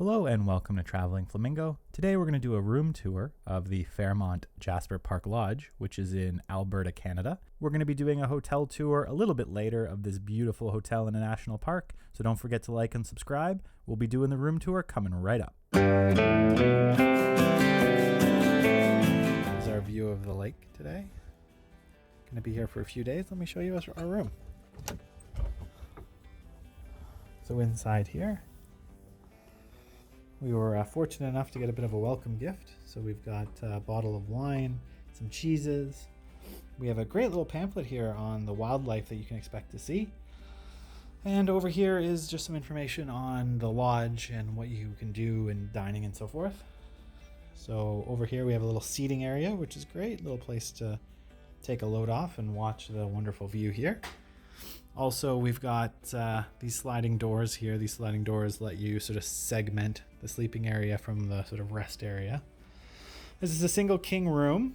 Hello and welcome to Traveling Flamingo. Today we're going to do a room tour of the Fairmont Jasper Park Lodge, which is in Alberta, Canada. We're going to be doing a hotel tour a little bit later of this beautiful hotel in a national park, so don't forget to like and subscribe. We'll be doing the room tour coming right up. Here's our view of the lake today. Going to be here for a few days. Let me show you our room. So inside here, we were fortunate enough to get a bit of a welcome gift. So we've got a bottle of wine, some cheeses. We have a great little pamphlet here on the wildlife that you can expect to see. And over here is just some information on the lodge and what you can do in dining and so forth. So over here we have a little seating area, which is great. Little place to take a load off and watch the wonderful view here. Also, we've got these sliding doors here. These sliding doors let you sort of segment the sleeping area from the sort of rest area. This is a single king room.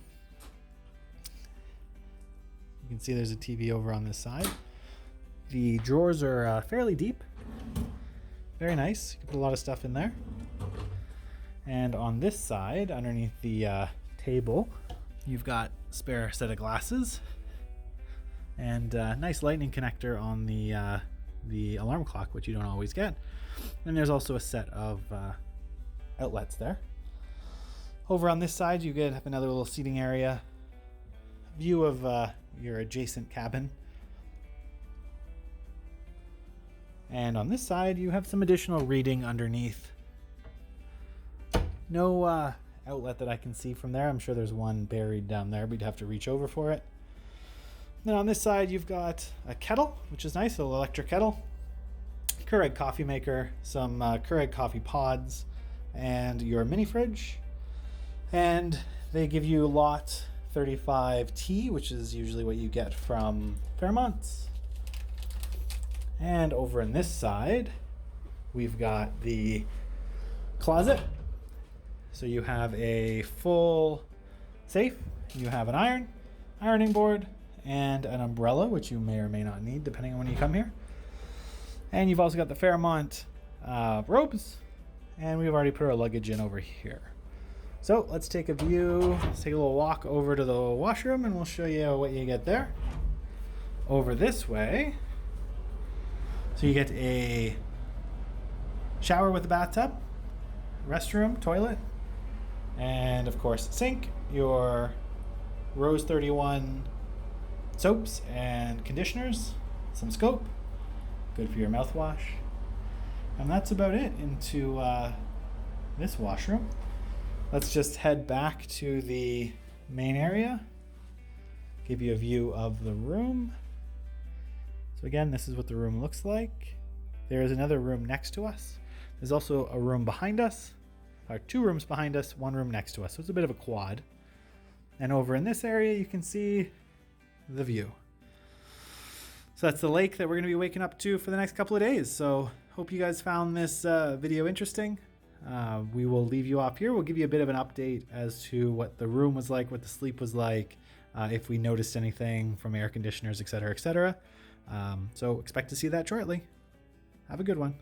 You can see there's a TV over on this side. The drawers are fairly deep. Very nice. You can put a lot of stuff in there. And on this side, underneath the table, you've got a spare set of glasses. And a nice lightning connector on the alarm clock, which you don't always get. And there's also a set of outlets there. Over on this side, you have another little seating area. View of your adjacent cabin. And on this side, you have some additional reading underneath. No outlet that I can see from there. I'm sure there's one buried down there, but you'd have to reach over for it. Then on this side, you've got a kettle, which is nice, a little electric kettle, Keurig coffee maker, some Keurig coffee pods, and your mini fridge. And they give you lot 35 tea, which is usually what you get from Fairmont. And over on this side, we've got the closet. So you have a full safe, you have an ironing board, and an umbrella, which you may or may not need depending on when you come here. And you've also got the Fairmont robes, and we've already put our luggage in over here. So let's take a view, let's take a little walk over to the washroom, and we'll show you what you get there. Over this way, so you get a shower with a bathtub, restroom, toilet, and of course sink, your Rose 31 soaps and conditioners, some scope, good for your mouthwash. And that's about it into this washroom. Let's just head back to the main area, give you a view of the room. So again, this is what the room looks like. There is another room next to us. There's also a room behind us, or two rooms behind us, one room next to us. So it's a bit of a quad. And over in this area, you can see the view. So that's the lake that we're going to be waking up to for the next couple of days. So hope you guys found this video interesting. We will leave you off here. We'll give you a bit of an update as to what the room was like, what the sleep was like, if we noticed anything from air conditioners, etc., etc. So expect to see that shortly. Have a good one.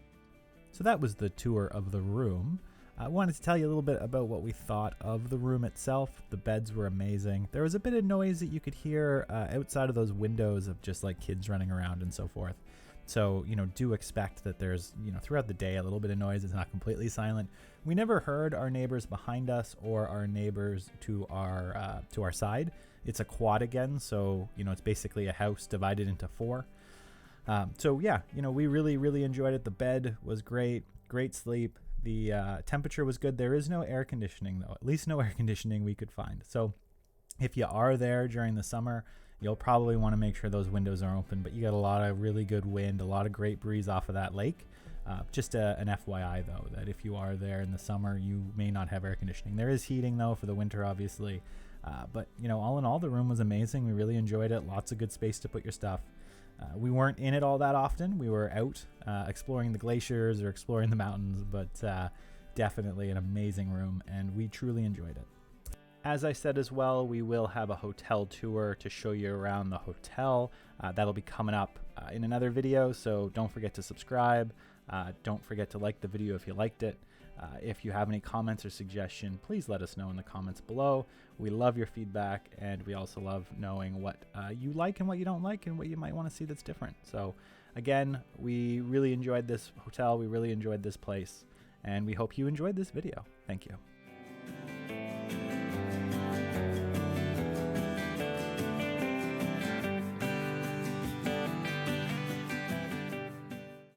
So that was the tour of the room. I wanted to tell you a little bit about what we thought of the room itself. The beds were amazing. There was a bit of noise that you could hear outside of those windows of just like kids running around and so forth. So, do expect that there's, throughout the day, a little bit of noise. It's not completely silent. We never heard our neighbors behind us or our neighbors to our side. It's a quad again. So, it's basically a house divided into four. So yeah, we really, really enjoyed it. The bed was great sleep. The temperature was good. There is no air conditioning, though. At least no air conditioning we could find. So if you are there during the summer, you'll probably want to make sure those windows are open. But you got a lot of really good wind, a lot of great breeze off of that lake. Just an FYI, though, that if you are there in the summer, you may not have air conditioning. There is heating, though, for the winter, obviously. But, all in all, the room was amazing. We really enjoyed it. Lots of good space to put your stuff. We weren't in it all that often. We were out exploring the glaciers or exploring the mountains, but definitely an amazing room, and we truly enjoyed it. As I said as well, we will have a hotel tour to show you around the hotel. That'll be coming up in another video, so don't forget to subscribe. Don't forget to like the video if you liked it. If you have any comments or suggestion, please let us know in the comments below. We love your feedback, and we also love knowing what you like and what you don't like and what you might want to see that's different. So again, we really enjoyed this hotel. We really enjoyed this place, and we hope you enjoyed this video. Thank you.